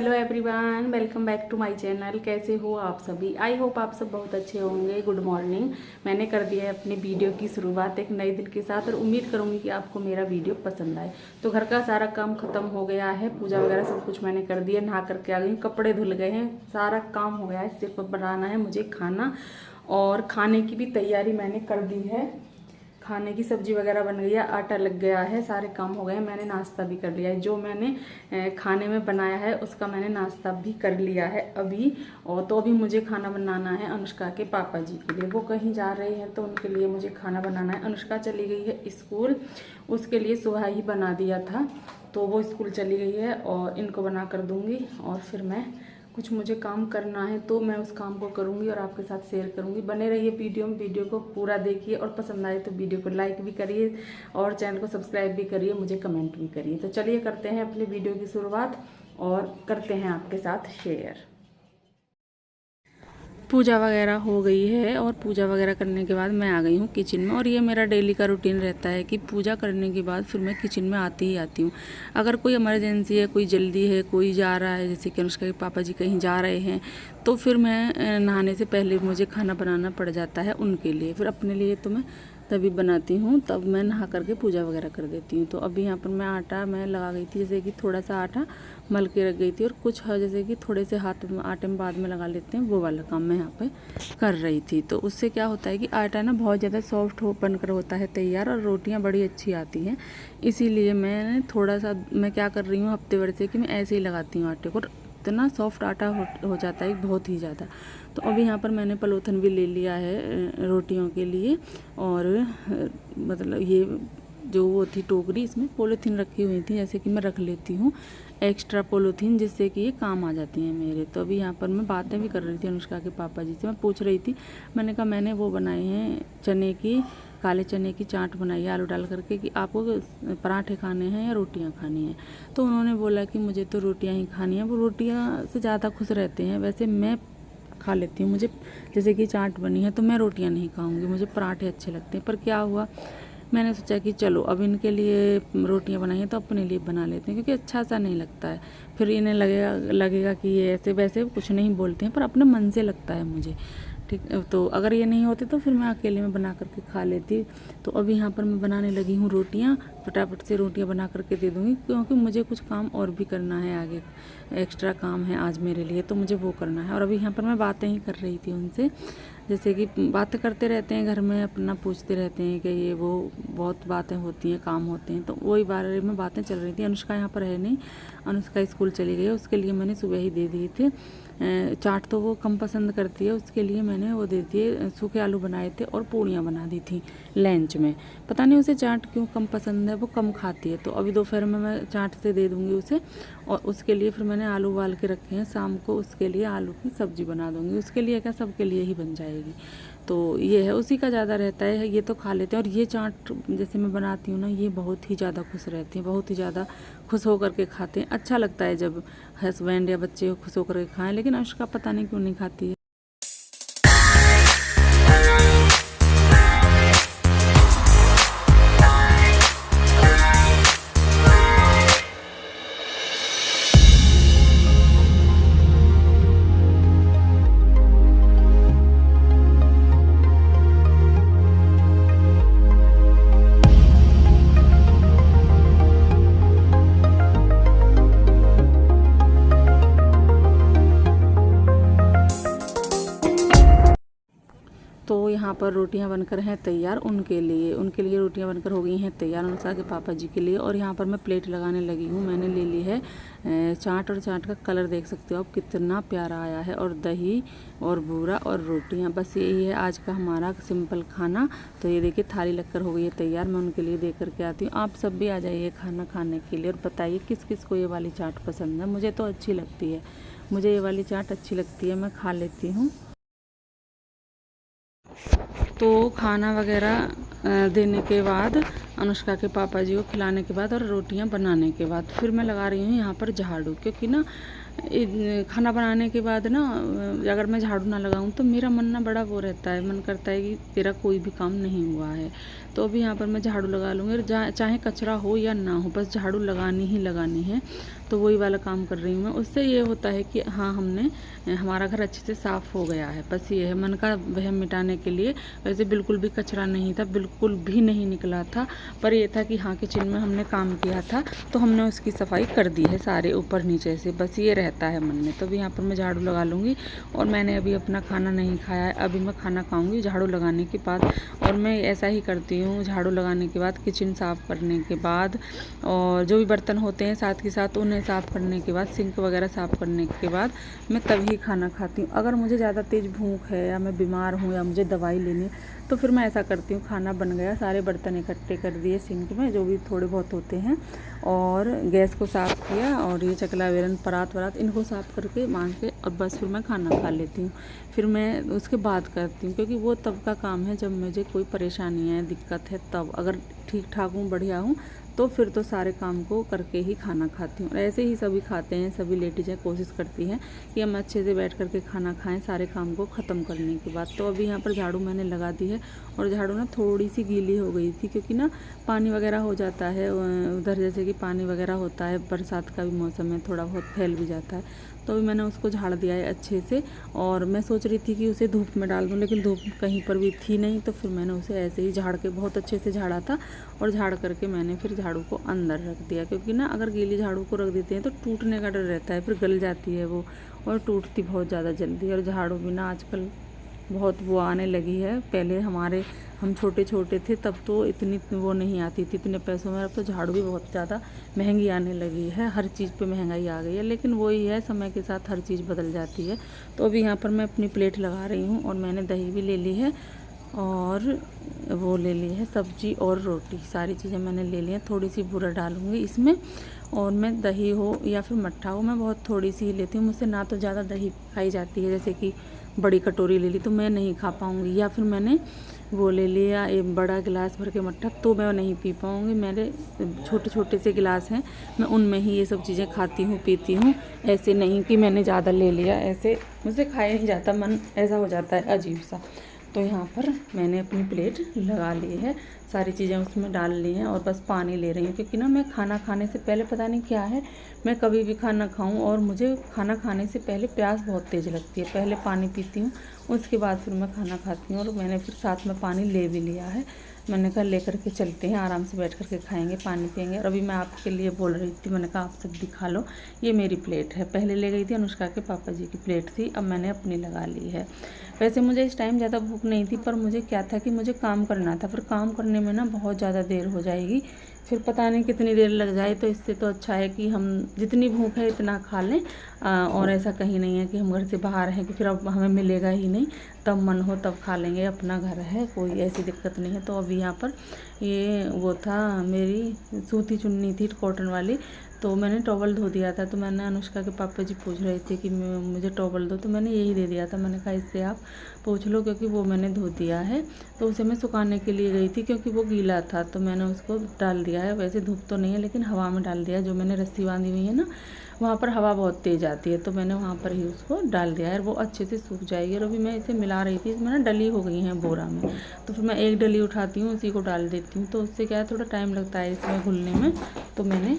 Hello everyone, welcome back to my channel. कैसे हो आप सभी? आई होप आप सब बहुत अच्छे होंगे। Good morning. मैंने कर दिया है अपनी वीडियो की शुरुआत एक नए दिन के साथ और उम्मीद करूंगी कि आपको मेरा वीडियो पसंद आए। तो घर का सारा काम खत्म हो गया है, पूजा वगैरह सब कुछ मैंने कर दिया, नहा करके आ गई, कपड़े धुल गए हैं, सारा काम हो गया है। सिर्फ बनाना है मुझे खाना और खाने की भी तैयारी मैंने कर दी है। खाने की सब्जी वगैरह बन गई है, आटा लग गया है, सारे काम हो गए हैं। मैंने नाश्ता भी कर लिया है, जो मैंने खाने में बनाया है उसका मैंने नाश्ता भी कर लिया है अभी। और तो अभी मुझे खाना बनाना है अनुष्का के पापा जी के लिए। वो कहीं जा रहे हैं तो उनके लिए मुझे खाना बनाना है। अनुष्का चली गई है स्कूल, उसके लिए सुबह ही बना दिया था, तो वो स्कूल चली गई है और इनको बना कर दूँगी। और फिर मैं कुछ मुझे काम करना है तो मैं उस काम को करूँगी और आपके साथ शेयर करूँगी। बने रहिए वीडियो को पूरा देखिए और पसंद आए तो वीडियो को लाइक भी करिए और चैनल को सब्सक्राइब भी करिए, मुझे कमेंट भी करिए। तो चलिए करते हैं अपनी वीडियो की शुरुआत और करते हैं आपके साथ शेयर। पूजा वगैरह हो गई है और पूजा वगैरह करने के बाद मैं आ गई हूँ किचन में। और ये मेरा डेली का रूटीन रहता है कि पूजा करने के बाद फिर मैं किचन में आती ही आती हूँ। अगर कोई इमरजेंसी है, कोई जल्दी है, कोई जा रहा है, जैसे कि अनुष्का के पापा जी कहीं जा रहे हैं, तो फिर मैं नहाने से पहले मुझे खाना बनाना पड़ जाता है उनके लिए। फिर अपने लिए तो मैं तभी बनाती हूँ, तब मैं नहा करके पूजा वगैरह कर देती हूँ। तो अभी यहाँ पर मैं आटा लगा गई थी, जैसे कि थोड़ा सा आटा मल के रख गई थी और कुछ जैसे कि थोड़े से हाथ आटे में बाद में लगा लेते हैं, वो वाला काम मैं यहाँ पे कर रही थी। तो उससे क्या होता है कि आटा ना बहुत ज़्यादा सॉफ्ट बनकर होता है तैयार और रोटियाँ बड़ी अच्छी आती हैं। इसीलिए मैं थोड़ा सा मैं क्या कर रही हूँ हफ्ते भर से कि मैं ऐसे ही लगाती हूँ आटे को, इतना सॉफ्ट आटा हो जाता है बहुत ही ज़्यादा। तो अभी यहाँ पर मैंने पलोथन भी ले लिया है रोटियों के लिए। और मतलब ये जो वो थी टोकरी, इसमें पॉलीथीन रखी हुई थी, जैसे कि मैं रख लेती हूँ एक्स्ट्रा पॉलीथीन, जिससे कि ये काम आ जाती हैं मेरे। तो अभी यहाँ पर मैं बातें भी कर रही थी अनुष्का के पापा जी से। मैं पूछ रही थी, मैंने कहा मैंने वो बनाए हैं काले चने की चाट बनाई है आलू डाल करके, कि आपको पराठे खाने हैं या रोटियां खानी हैं। तो उन्होंने बोला कि मुझे तो रोटियां ही खानी है। वो रोटियां से ज़्यादा खुश रहते हैं। वैसे मैं खा लेती हूँ, मुझे जैसे कि चाट बनी है तो मैं रोटियां नहीं खाऊंगी, मुझे पराठे अच्छे लगते हैं। पर क्या हुआ, मैंने सोचा कि चलो अब इनके लिए रोटियां बनाई हैं तो अपने लिए बना लेते हैं, क्योंकि अच्छा सा नहीं लगता है। फिर इन्हें लगेगा कि ये ऐसे वैसे कुछ नहीं बोलते हैं, पर अपने मन से लगता है मुझे। ठीक, तो अगर ये नहीं होते तो फिर मैं अकेले में बना करके खा लेती। तो अभी यहाँ पर मैं बनाने लगी हूँ रोटियाँ, फटाफट से रोटियाँ बना करके दे दूँगी, क्योंकि मुझे कुछ काम और भी करना है आगे, एक्स्ट्रा काम है आज मेरे लिए, तो मुझे वो करना है। और अभी यहाँ पर मैं बातें ही कर रही थी उनसे, जैसे कि बातें करते रहते हैं घर में, अपना पूछते रहते हैं कि ये वो बहुत बातें होती हैं, काम होते हैं, तो वही बारे में बातें चल रही थी। अनुष्का यहाँ पर है नहीं, अनुष्का स्कूल चली गई है, उसके लिए मैंने सुबह ही दे दिए थे चाट, तो वो कम पसंद करती है, उसके लिए मैंने वो दे दिए, सूखे आलू बनाए थे और पूड़ियाँ बना दी थी लंच में। पता नहीं उसे चाट क्यों कम पसंद है, वो कम खाती है। तो अभी दोपहर में मैं चाट से दे दूँगी उसे। और उसके लिए फिर मैंने आलू उबाल के रखे हैं, शाम को उसके लिए आलू की सब्ज़ी बना दूँगी। उसके लिए क्या, सबके लिए ही बन जाएगी। तो ये है, उसी का ज़्यादा रहता है, ये तो खा लेते हैं। और ये चाट जैसे मैं बनाती हूँ ना, ये बहुत ही ज़्यादा खुश रहते हैं, बहुत ही ज़्यादा खुश होकर के खाते हैं। अच्छा लगता है जब हस्बैंड या बच्चे खुश होकर के खाएं, लेकिन अनुष्का पता नहीं क्यों नहीं खाती है। तो यहाँ पर रोटियाँ बनकर हैं तैयार उनके लिए रोटियाँ बनकर हो गई हैं तैयार अनुष्का के पापा जी के लिए। और यहाँ पर मैं प्लेट लगाने लगी हूँ। मैंने ले ली है चाट, और चाट का कलर देख सकते हो आप कितना प्यारा आया है, और दही और बूरा और रोटियाँ, बस यही है आज का हमारा सिंपल खाना। तो ये देखिए थाली लगकर हो गई है तैयार, मैं उनके लिए दे करके आती हूँ। आप सब भी आ जाइए खाना खाने के लिए, और बताइए किस किस को ये वाली चाट पसंद है। मुझे तो अच्छी लगती है, मुझे ये वाली चाट अच्छी लगती है, मैं खा लेती हूँ। तो खाना वगैरह देने के बाद, अनुष्का के पापा जी को खिलाने के बाद और रोटियां बनाने के बाद, फिर मैं लगा रही हूँ यहाँ पर झाड़ू, क्योंकि ना खाना बनाने के बाद ना अगर मैं झाड़ू ना लगाऊं तो मेरा मन ना बड़ा वो रहता है, मन करता है कि तेरा कोई भी काम नहीं हुआ है। तो अभी यहाँ पर मैं झाड़ू लगा लूँगी, और चाहे कचरा हो या ना हो, बस झाड़ू लगानी ही लगानी है। तो वही वाला काम कर रही हूँ मैं। उससे ये होता है कि हाँ, हमने हमारा घर अच्छे से साफ़ हो गया है। बस ये है, मन का वहम मिटाने के लिए। वैसे बिल्कुल भी कचरा नहीं था, बिल्कुल भी नहीं निकला था, पर ये था कि हाँ, किचन में हमने काम किया था तो हमने उसकी सफाई कर दी है सारे ऊपर नीचे से। बस ये रहता है मन में। तो अभी यहाँ पर मैं झाड़ू लगा लूँगी। और मैंने अभी अपना खाना नहीं खाया है, अभी मैं खाना खाऊँगी झाड़ू लगाने के बाद। और मैं ऐसा ही करती हूँ, झाड़ू लगाने के बाद, किचन साफ़ करने के बाद, और जो भी बर्तन होते हैं साथ के साथ उन्हें साफ़ करने के बाद, सिंक वगैरह साफ़ करने के बाद मैं तभी खाना खाती हूँ। अगर मुझे ज़्यादा तेज़ भूख है या मैं बीमार हूँ या मुझे दवाई लेनी है तो फिर मैं ऐसा करती हूँ, खाना बन गया, सारे बर्तन इकट्ठे कर दिए सिंक में जो भी थोड़े बहुत होते हैं, और गैस को साफ़ किया, और ये चकला बेलन परात वरात इनको साफ़ करके मांज के, और बस फिर मैं खाना खा लेती हूँ। फिर मैं उसके बाद करती हूँ, क्योंकि वो तब का काम है जब मुझे कोई परेशानी है, दिक्कत है तब। अगर ठीक ठाक हूँ, बढ़िया हूँ, तो फिर तो सारे काम को करके ही खाना खाती हूँ। और ऐसे ही सभी खाते हैं, सभी लेडीज़ें कोशिश करती हैं कि हम अच्छे से बैठ करके खाना खाएं सारे काम को ख़त्म करने के बाद। तो अभी यहाँ पर झाड़ू मैंने लगा दी है, और झाड़ू ना थोड़ी सी गीली हो गई थी, क्योंकि ना पानी वगैरह हो जाता है उधर, जैसे कि पानी वगैरह होता है, बरसात का भी मौसम है, थोड़ा बहुत फैल भी जाता है। तो अभी मैंने उसको झाड़ दिया है अच्छे से। और मैं सोच रही थी कि उसे धूप में डाल दूँ, लेकिन धूप कहीं पर भी थी नहीं, तो फिर मैंने उसे ऐसे ही झाड़ के, बहुत अच्छे से झाड़ा था, और झाड़ करके मैंने फिर झाड़ू को अंदर रख दिया। क्योंकि ना अगर गीली झाड़ू को रख देते हैं तो टूटने का डर रहता है, फिर गल जाती है वो, और टूटती बहुत ज़्यादा जल्दी। और झाड़ू भी ना आजकल बहुत वो आने लगी है। पहले हम छोटे छोटे थे तब तो इतनी वो नहीं आती थी इतने पैसों में। अब तो झाड़ू भी बहुत ज़्यादा महंगी आने लगी है, हर चीज़ पे महंगाई आ गई है। लेकिन वही है, समय के साथ हर चीज़ बदल जाती है। तो अभी यहाँ पर मैं अपनी प्लेट लगा रही हूँ, और मैंने दही भी ले ली है, और वो ले ली है सब्जी और रोटी, सारी चीज़ें मैंने ले ली हैं। थोड़ी सी बूरा डालूँगी इसमें, और मैं दही हो या फिर मट्ठा हो, मैं बहुत थोड़ी सी ही लेती हूँ। मुझसे ना तो ज़्यादा दही खाई जाती है, जैसे कि बड़ी कटोरी ले ली तो मैं नहीं खा पाऊँगी, या फिर मैंने वो ले लिया एक बड़ा गिलास भर के मट्ठा, तो मैं नहीं पी पाऊँगी। मेरे छोटे छोटे से गिलास हैं, मैं उनमें ही ये सब चीज़ें खाती हूँ, पीती हूँ। ऐसे नहीं कि मैंने ज़्यादा ले लिया, ऐसे मुझसे खाया नहीं जाता, मन ऐसा हो जाता है अजीब सा। तो यहाँ पर मैंने अपनी प्लेट लगा ली है, सारी चीज़ें उसमें डाल ली हैं, और बस पानी ले रही हूँ। क्योंकि ना मैं खाना खाने से पहले, पता नहीं क्या है, मैं कभी भी खाना खाऊं और मुझे खाना खाने से पहले प्यास बहुत तेज़ लगती है। पहले पानी पीती हूँ, उसके बाद फिर मैं खाना खाती हूँ। और मैंने फिर साथ में पानी ले भी लिया है। मैंने कहा लेकर के चलते हैं, आराम से बैठ करके खाएंगे, पानी पियेंगे। और अभी मैं आपके लिए बोल रही थी, मैंने कहा आप सब भी खा लो, ये मेरी प्लेट है। पहले ले गई थी अनुष्का के पापा जी की प्लेट थी, अब मैंने अपनी लगा ली है। वैसे मुझे इस टाइम ज़्यादा भूख नहीं थी, पर मुझे क्या था कि मुझे काम करना था, फिर काम करने में ना बहुत ज़्यादा देर हो जाएगी, फिर पता नहीं कितनी देर लग जाए। तो इससे तो अच्छा है कि हम जितनी भूख है इतना खा लें। और ऐसा कहीं नहीं है कि हम घर से बाहर हैं कि फिर अब हमें मिलेगा ही नहीं, तब मन हो तब खा लेंगे, अपना घर है, कोई ऐसी दिक्कत नहीं है। तो अभी यहाँ पर ये वो था, मेरी सूती चुन्नी थी कॉटन वाली, तो मैंने टॉवल धो दिया था। तो मैंने, अनुष्का के पापा जी पूछ रहे थे कि मुझे टॉवल दो, तो मैंने यही दे दिया था। मैंने कहा इससे आप पोंछ लो, क्योंकि वो मैंने धो दिया है। तो उसे मैं सुखाने के लिए गई थी, क्योंकि वो गीला था, तो मैंने उसको डाल दिया है। वैसे धूप तो नहीं है, लेकिन हवा में डाल दिया। जो मैंने रस्सी बांधी हुई है ना, वहाँ पर हवा बहुत तेज़ आती है, तो मैंने वहाँ पर ही उसको डाल दिया है, वो अच्छे से सूख जाएगी। और अभी मैं इसे मिला रही थी, इसमें ना डली हो गई हैं बोरा में, तो फिर मैं एक डली उठाती हूँ, उसी को डाल देती हूँ। तो उससे क्या है, थोड़ा टाइम लगता है इसमें घुलने में। तो मैंने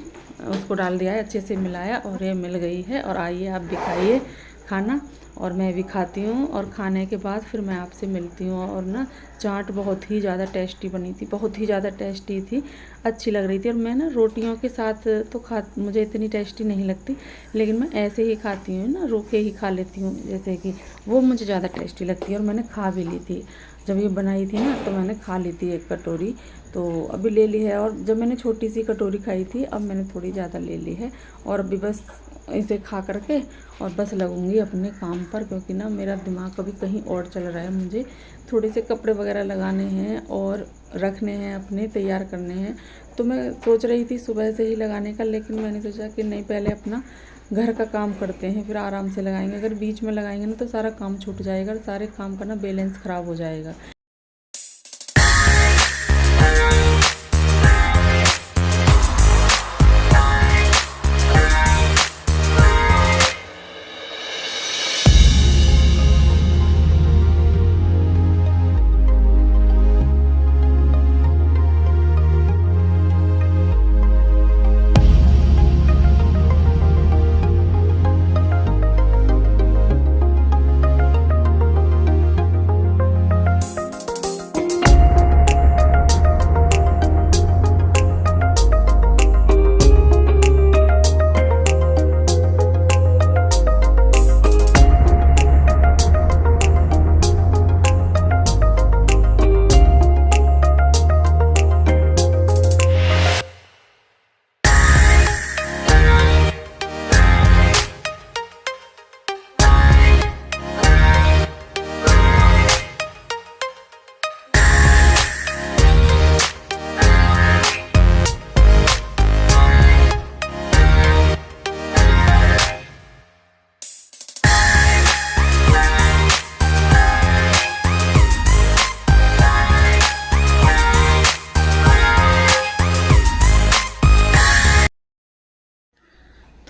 उसको डाल दिया है, अच्छे से मिलाया, और ये मिल गई है। और आइए आप भी खाइए खाना, और मैं भी खाती हूँ। और खाने के बाद फिर मैं आपसे मिलती हूँ। और ना चाट बहुत ही ज़्यादा टेस्टी बनी थी, बहुत ही ज़्यादा टेस्टी थी, अच्छी लग रही थी। और मैं ना रोटियों के साथ तो मुझे इतनी टेस्टी नहीं लगती, लेकिन मैं ऐसे ही खाती हूँ ना, रोके ही खा लेती हूँ, जैसे कि वो मुझे ज़्यादा टेस्टी लगती है। और मैंने खा भी ली थी, जब ये बनाई थी ना, तो मैंने खा ली थी एक कटोरी, तो अभी ले ली है। और जब मैंने छोटी सी कटोरी खाई थी, अब मैंने थोड़ी ज़्यादा ले ली है। और अभी बस इसे खा करके और बस लगूंगी अपने काम पर, क्योंकि ना मेरा दिमाग अभी कहीं और चल रहा है। मुझे थोड़े से कपड़े वगैरह लगाने हैं और रखने हैं, अपने तैयार करने हैं। तो मैं सोच रही थी सुबह से ही लगाने का, लेकिन मैंने सोचा कि नहीं, पहले अपना घर का काम करते हैं, फिर आराम से लगाएंगे। अगर बीच में लगाएंगे ना तो सारा काम छूट जाएगा, और सारे काम का ना बैलेंस ख़राब हो जाएगा।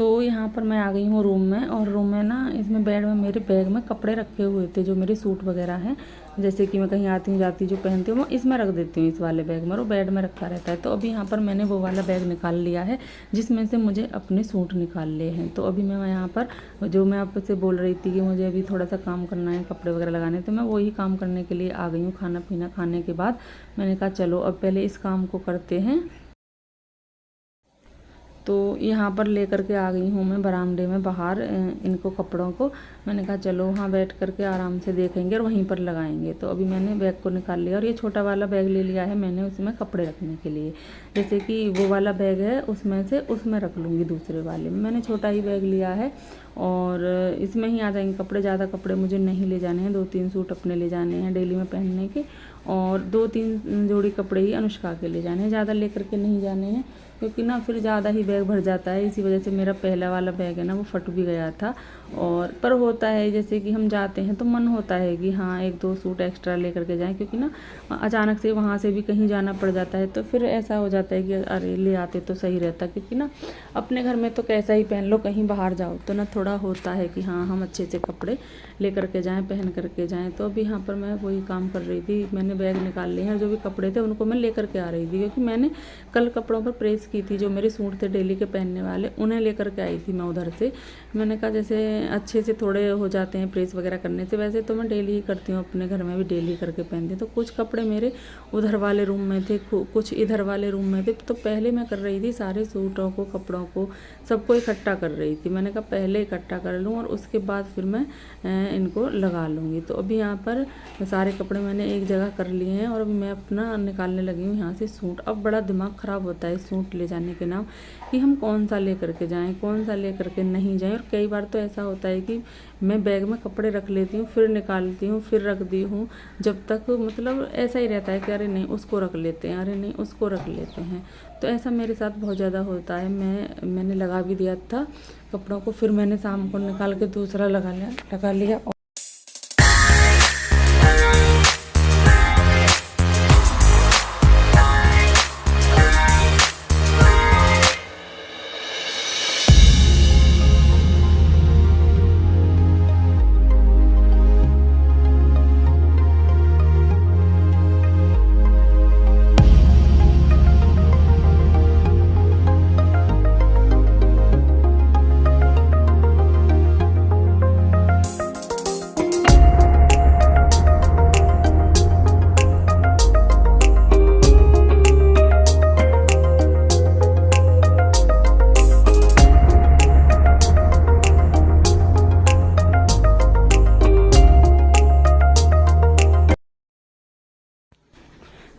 तो यहाँ पर मैं आ गई हूँ रूम में, और रूम में ना इसमें बेड में मेरे बैग में कपड़े रखे हुए थे, जो मेरे सूट वगैरह हैं, जैसे कि मैं कहीं आती हूँ जाती जो पहनती हूँ वो इसमें रख देती हूँ, इस वाले बैग में, वो बेड में रखा रहता है। तो अभी यहाँ पर मैंने वो वाला बैग निकाल लिया है जिसमें से मुझे अपने सूट निकाल लिए हैं। तो अभी मैं यहाँ पर जो मैं आपसे बोल रही थी कि मुझे अभी थोड़ा सा काम करना है, कपड़े वगैरह लगाने, तो मैं वही काम करने के लिए आ गई हूँ। खाना पीना खाने के बाद मैंने कहा चलो अब पहले इस काम को करते हैं। तो यहाँ पर लेकर के आ गई हूँ मैं बरामदे में बाहर इनको कपड़ों को। मैंने कहा चलो वहाँ बैठ करके आराम से देखेंगे और वहीं पर लगाएंगे। तो अभी मैंने बैग को निकाल लिया, और ये छोटा वाला बैग ले लिया है मैंने उसमें कपड़े रखने के लिए। जैसे कि वो वाला बैग है उसमें से उसमें रख लूँगी, दूसरे वाले में मैंने छोटा ही बैग लिया है, और इसमें ही आ जाएंगे कपड़े। ज़्यादा कपड़े मुझे नहीं ले जाने हैं, 2-3 सूट अपने ले जाने हैं डेली में पहनने के, और 2-3 जोड़ी कपड़े ही अनुष्का के ले जाने हैं, ज़्यादा लेकर के नहीं जाने हैं, क्योंकि ना फिर ज़्यादा ही बैग भर जाता है। इसी वजह से मेरा पहला वाला बैग है ना वो फट भी गया था। और पर होता है जैसे कि हम जाते हैं तो मन होता है कि हाँ 1-2 सूट एक्स्ट्रा लेकर के जाएं, क्योंकि ना अचानक से वहाँ से भी कहीं जाना पड़ जाता है, तो फिर ऐसा हो जाता है कि अरे ले आते तो सही रहता। क्योंकि ना अपने घर में तो कैसा ही पहन लो, कहीं बाहर जाओ तो ना थोड़ा होता है कि हाँ हम अच्छे से कपड़े लेकर के जाएँ, पहन करके जाएँ। तो अभी यहाँ पर मैं वही काम कर रही थी, मैंने बैग निकाल लिए हैं, जो भी कपड़े थे उनको मैं लेकर के आ रही थी, क्योंकि मैंने कल कपड़ों पर प्रेस की थी, जो मेरे सूट थे डेली के पहनने वाले उन्हें लेकर के आई थी मैं उधर से। मैंने कहा जैसे अच्छे से थोड़े हो जाते हैं प्रेस वगैरह करने से, वैसे तो मैं डेली ही करती हूँ, अपने घर में भी डेली करके पहनती हूँ। तो कुछ कपड़े मेरे उधर वाले रूम में थे, कुछ इधर वाले रूम में थे। तो पहले मैं कर रही थी सारे सूटों को, कपड़ों को, सबको इकट्ठा कर रही थी। मैंने कहा पहले इकट्ठा कर लूँ और उसके बाद फिर मैं इनको लगा लूँगी। तो अभी यहाँ पर सारे कपड़े मैंने एक जगह कर लिए हैं, और अभी मैं अपना निकालने लगी हूँ यहाँ से सूट। अब बड़ा दिमाग ख़राब होता है सूट ले जाने के नाम कि हम कौन सा ले करके जाएं, कौन सा ले करके नहीं जाएं। और कई बार तो ऐसा होता है कि मैं बैग में कपड़े रख लेती हूँ, फिर निकालती हूँ, फिर रख दी हूँ, जब तक मतलब ऐसा ही रहता है कि अरे नहीं उसको रख लेते हैं, अरे नहीं उसको रख लेते हैं। तो ऐसा मेरे साथ बहुत ज़्यादा होता है। मैंने लगा भी दिया था कपड़ों को, फिर मैंने शाम को निकाल के दूसरा लगा लिया।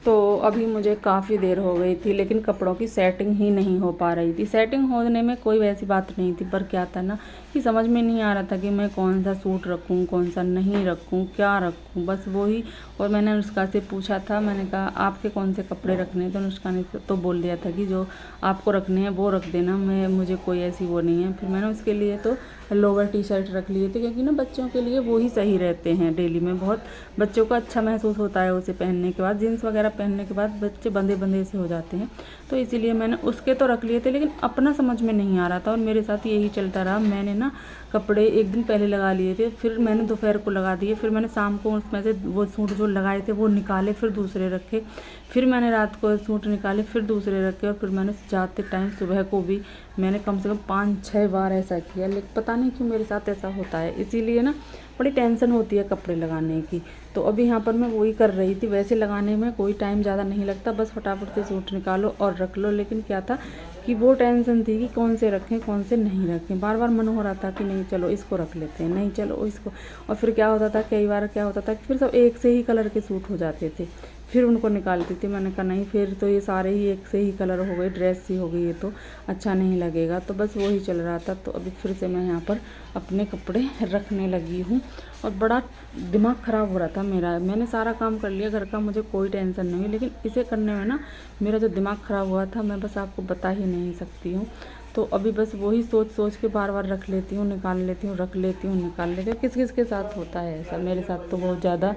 तो अभी मुझे काफ़ी देर हो गई थी, लेकिन कपड़ों की सेटिंग ही नहीं हो पा रही थी। सेटिंग होने में कोई वैसी बात नहीं थी, पर क्या था ना कि समझ में नहीं आ रहा था कि मैं कौन सा सूट रखूं, कौन सा नहीं रखूं, क्या रखूं, बस वही। और मैंने अनुष्का से पूछा था, मैंने कहा आपके कौन से कपड़े रखने हैं, तो अनुष्का ने तो बोल दिया था कि जो आपको रखने हैं वो रख देना, मुझे कोई ऐसी वो नहीं है। फिर मैंने उसके लिए तो लोअर टी-शर्ट रख लिए थे, क्योंकि ना बच्चों के लिए वो ही सही रहते हैं डेली में। बहुत बच्चों को अच्छा महसूस होता है उसे पहनने के बाद। जीन्स वगैरह पहनने के बाद बच्चे बंधे बंधे से हो जाते हैं, तो इसीलिए मैंने उसके तो रख लिए थे, लेकिन अपना समझ में नहीं आ रहा था। और मेरे साथ यही चलता रहा, मैंने ना कपड़े एक दिन पहले लगा लिए थे, फिर मैंने दोपहर को लगा दिए, फिर मैंने शाम को उसमें से वो सूट जो लगाए थे वो निकाले, फिर दूसरे रखे, फिर मैंने रात को सूट निकाले, फिर दूसरे रखे, और फिर मैंने जाते टाइम सुबह को भी मैंने कम से कम 5-6 बार ऐसा किया। लेकिन पता नहीं क्यों मेरे साथ ऐसा होता है, इसीलिए ना बड़ी टेंशन होती है कपड़े लगाने की। तो अभी यहाँ पर मैं वही कर रही थी। वैसे लगाने में कोई टाइम ज़्यादा नहीं लगता, बस फटाफट से सूट निकालो और रख लो। लेकिन क्या था कि वो टेंशन थी कि कौन से रखें कौन से नहीं रखें। बार बार मन हो रहा था कि नहीं चलो इसको रख लेते हैं, नहीं चलो इसको। और फिर क्या होता था, कई बार क्या होता था कि फिर सब एक से ही कलर के सूट हो जाते थे, फिर उनको निकालती थी। मैंने कहा नहीं, फिर तो ये सारे ही एक से ही कलर हो गए, ड्रेस सी हो गई, ये तो अच्छा नहीं लगेगा। तो बस वही चल रहा था। तो अभी फिर से मैं यहाँ पर अपने कपड़े रखने लगी हूँ, और बड़ा दिमाग ख़राब हो रहा था मेरा। मैंने सारा काम कर लिया घर का, मुझे कोई टेंशन नहीं है, लेकिन इसे करने में ना मेरा जो दिमाग ख़राब हुआ था मैं बस आपको बता ही नहीं सकती हूँ। तो अभी बस वही सोच सोच के बार बार रख लेती हूँ, निकाल लेती हूँ, रख लेती हूँ, निकाल लेती हूँ। किस किस के साथ होता है ऐसा, मेरे साथ तो बहुत ज़्यादा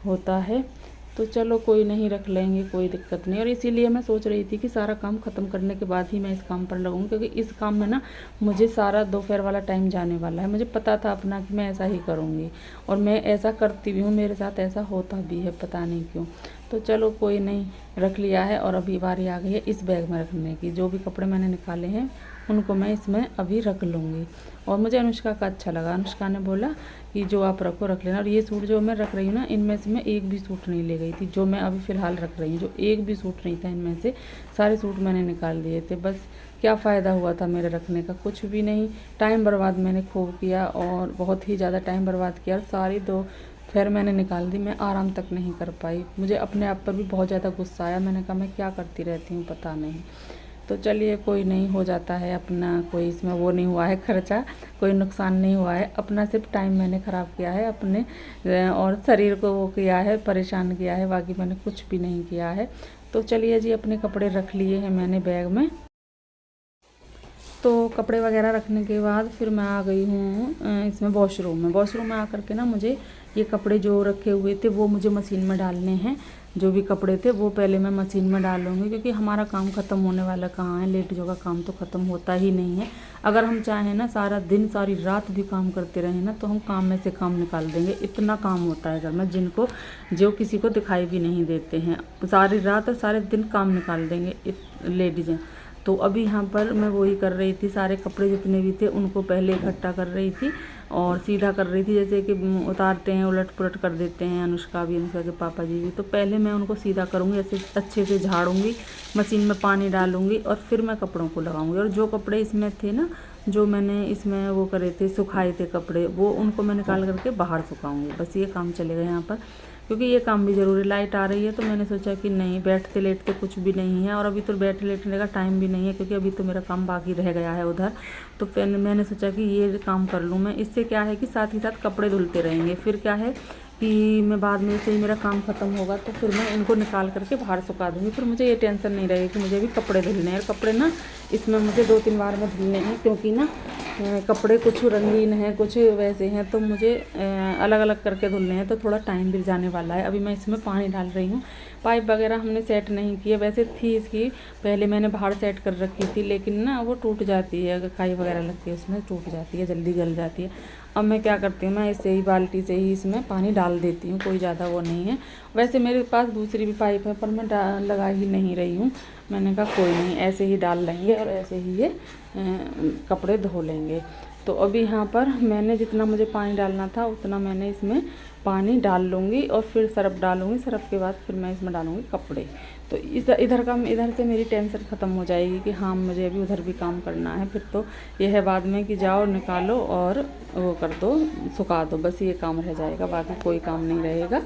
होता है। तो चलो कोई नहीं, रख लेंगे, कोई दिक्कत नहीं। और इसीलिए मैं सोच रही थी कि सारा काम ख़त्म करने के बाद ही मैं इस काम पर लगूँगी, क्योंकि इस काम में ना मुझे सारा दोपहर वाला टाइम जाने वाला है। मुझे पता था अपना कि मैं ऐसा ही करूँगी, और मैं ऐसा करती भी हूँ, मेरे साथ ऐसा होता भी है, पता नहीं क्यों। तो चलो कोई नहीं, रख लिया है। और अभी बारी आ गई है इस बैग में रखने की। जो भी कपड़े मैंने निकाले हैं उनको मैं इसमें अभी रख लूँगी। और मुझे अनुष्का का अच्छा लगा, अनुष्का ने बोला कि जो आप रखो रख लेना। और ये सूट जो मैं रख रही हूँ ना, इनमें से मैं एक भी सूट नहीं ले गई थी। जो मैं अभी फ़िलहाल रख रही हूँ, जो एक भी सूट नहीं था इनमें से, सारे सूट मैंने निकाल दिए थे। बस क्या फ़ायदा हुआ था मेरे रखने का, कुछ भी नहीं। टाइम बर्बाद मैंने खूब किया, और बहुत ही ज़्यादा टाइम बर्बाद किया। और सारी फिर मैंने निकाल दी, मैं आराम तक नहीं कर पाई। मुझे अपने आप पर भी बहुत ज़्यादा गुस्सा आया। मैंने कहा मैं क्या करती रहती हूँ, पता नहीं। तो चलिए कोई नहीं, हो जाता है अपना, कोई इसमें वो नहीं हुआ है खर्चा, कोई नुकसान नहीं हुआ है। अपना सिर्फ टाइम मैंने ख़राब किया है अपने, और शरीर को वो किया है, परेशान किया है, बाकी मैंने कुछ भी नहीं किया है। तो चलिए जी, अपने कपड़े रख लिए हैं मैंने बैग में। तो कपड़े वगैरह रखने के बाद फिर मैं आ गई हूँ इसमें वॉशरूम में। वॉशरूम में आकर के ना मुझे ये कपड़े जो रखे हुए थे वो मुझे मशीन में डालने हैं। जो भी कपड़े थे वो पहले मैं मशीन में डालूँगी, क्योंकि हमारा काम ख़त्म होने वाला कहाँ है। लेडीज़ों का काम तो ख़त्म होता ही नहीं है। अगर हम चाहें ना सारा दिन सारी रात भी काम करते रहें ना, तो हम काम में से काम निकाल देंगे। इतना काम होता है घर में, जो किसी को दिखाई भी नहीं देते हैं। सारी रात और सारे दिन काम निकाल देंगे लेडीज़ें। तो अभी यहाँ पर मैं वही कर रही थी, सारे कपड़े जितने भी थे उनको पहले इकट्ठा कर रही थी और सीधा कर रही थी। जैसे कि उतारते हैं, उलट पुलट कर देते हैं अनुष्का भी, अनुष्का के पापा जी भी। तो पहले मैं उनको सीधा करूँगी, ऐसे अच्छे से झाड़ूंगी, मशीन में पानी डालूंगी, और फिर मैं कपड़ों को लगाऊंगी। और जो कपड़े इसमें थे ना, जो मैंने इसमें वो करे थे, सुखाए थे कपड़े, वो उनको मैं निकाल करके बाहर सुखाऊंगी। बस ये काम चलेगा यहाँ पर, क्योंकि ये काम भी ज़रूरी। लाइट आ रही है तो मैंने सोचा कि नहीं, बैठते लेटते कुछ भी नहीं है, और अभी तो बैठने लेटने का टाइम भी नहीं है, क्योंकि अभी तो मेरा काम बाकी रह गया है उधर। तो फिर मैंने सोचा कि ये काम कर लूँ मैं। इससे क्या है कि साथ ही साथ कपड़े धुलते रहेंगे। फिर क्या है कि मैं बाद में से ही मेरा काम ख़त्म होगा तो फिर मैं इनको निकाल करके बाहर सुखा दूँगी। फिर मुझे ये टेंशन नहीं रहेगी कि मुझे भी कपड़े धुलने हैं। और कपड़े ना इसमें मुझे 2-3 बार में धुलने हैं, क्योंकि ना कपड़े कुछ रंगीन हैं, कुछ वैसे हैं, तो मुझे अलग अलग करके धुलने हैं। तो थोड़ा टाइम भी जाने वाला है। अभी मैं इसमें पानी डाल रही हूँ। पाइप वगैरह हमने सेट नहीं किया, वैसे थी इसकी पहले मैंने बाहर सेट कर रखी थी, लेकिन ना वो टूट जाती है, अगर काई वगैरह लगती है उसमें टूट जाती है, जल्दी गल जाती है। अब मैं क्या करती हूँ, मैं ऐसे ही बाल्टी से ही इसमें पानी डाल देती हूँ, कोई ज़्यादा वो नहीं है। वैसे मेरे पास दूसरी भी पाइप है, पर मैं लगा ही नहीं रही हूँ। मैंने कहा कोई नहीं, ऐसे ही डाल लेंगे और ऐसे ही ये कपड़े धो लेंगे। तो अभी यहाँ पर मैंने जितना मुझे पानी डालना था उतना मैंने इसमें पानी डाल लूँगी, और फिर सरफ डालूँगी। सरफ के बाद फिर मैं इसमें डालूँगी कपड़े। तो इधर से मेरी टेंशन ख़त्म हो जाएगी कि हाँ मुझे अभी उधर भी काम करना है। फिर तो यह है बाद में कि जाओ निकालो और वो कर दो, सुखा दो, बस ये काम रह जाएगा, बाकी कोई काम नहीं रहेगा।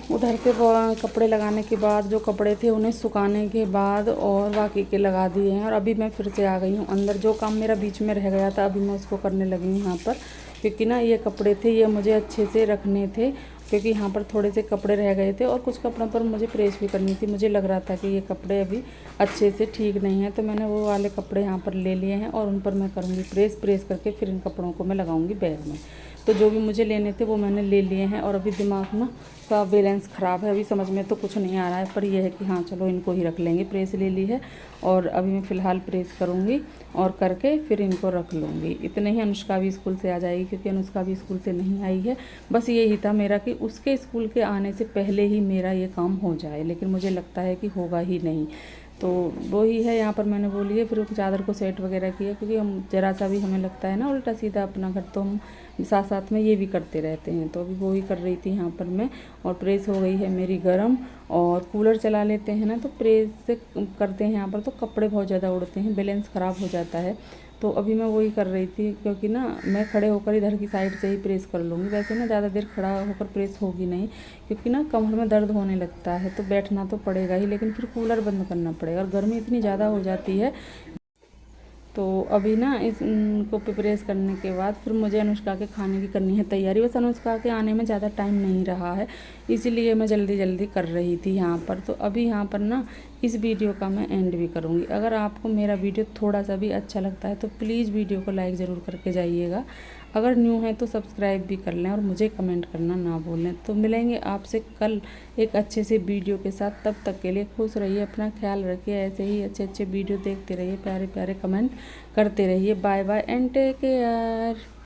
उधर से कपड़े लगाने के बाद जो कपड़े थे उन्हें सुखाने के बाद और बाकी के लगा दिए हैं। और अभी मैं फिर से आ गई हूँ अंदर। जो काम मेरा बीच में रह गया था अभी मैं उसको करने लगी हूँ यहाँ पर, क्योंकि ना ये कपड़े थे ये मुझे अच्छे से रखने थे, क्योंकि यहाँ पर थोड़े से कपड़े रह गए थे और कुछ कपड़ों पर मुझे प्रेस भी करनी थी। मुझे लग रहा था कि ये कपड़े अभी अच्छे से ठीक नहीं है, तो मैंने वो वाले कपड़े यहाँ पर ले लिए हैं और उन पर मैं करूँगी प्रेस करके फिर इन कपड़ों को मैं लगाऊँगी बैग में। तो जो भी मुझे लेने थे वो मैंने ले लिए हैं। और अभी दिमाग में का बैलेंस ख़राब है, अभी समझ में तो कुछ नहीं आ रहा है, पर यह है कि हाँ चलो इनको ही रख लेंगे। प्रेस ले ली है और अभी मैं फ़िलहाल प्रेस करूँगी और करके फिर इनको रख लूँगी। इतने ही अनुष्का भी स्कूल से आ जाएगी, क्योंकि अनुष्का भी स्कूल से नहीं आई है। बस यही था मेरा कि उसके स्कूल के आने से पहले ही मेरा ये काम हो जाए, लेकिन मुझे लगता है कि होगा ही नहीं। तो वो ही है, यहाँ पर मैंने बोली है फिर चादर को सेट वगैरह किया, क्योंकि हम ज़रा सा भी हमें लगता है ना उल्टा सीधा अपना घर, तो हम साथ साथ में ये भी करते रहते हैं। तो अभी वो ही कर रही थी यहाँ पर मैं। और प्रेस हो गई है मेरी गर्म, और कूलर चला लेते हैं ना तो प्रेस से करते हैं यहाँ पर तो कपड़े बहुत ज़्यादा उड़ते हैं, बैलेंस ख़राब हो जाता है। तो अभी मैं वही कर रही थी, क्योंकि ना मैं खड़े होकर इधर की साइड से ही प्रेस कर लूँगी। वैसे ना ज़्यादा देर खड़ा होकर प्रेस होगी नहीं, क्योंकि ना कमर में दर्द होने लगता है, तो बैठना तो पड़ेगा ही, लेकिन फिर कूलर बंद करना पड़ेगा और गर्मी इतनी ज़्यादा हो जाती है। तो अभी ना इसको प्रेस करने के बाद फिर मुझे अनुष्का के खाने की करनी है तैयारी। बस अनुष्का के आने में ज़्यादा टाइम नहीं रहा है, इसीलिए मैं जल्दी जल्दी कर रही थी यहाँ पर। तो अभी यहाँ पर ना इस वीडियो का मैं एंड भी करूँगी। अगर आपको मेरा वीडियो थोड़ा सा भी अच्छा लगता है तो प्लीज़ वीडियो को लाइक ज़रूर करके जाइएगा। अगर न्यू है तो सब्सक्राइब भी कर लें और मुझे कमेंट करना ना भूलें। तो मिलेंगे आपसे कल एक अच्छे से वीडियो के साथ। तब तक के लिए खुश रहिए, अपना ख्याल रखिए, ऐसे ही अच्छे अच्छे वीडियो देखते रहिए, प्यारे प्यारे कमेंट करते रहिए। Bye bye and take care.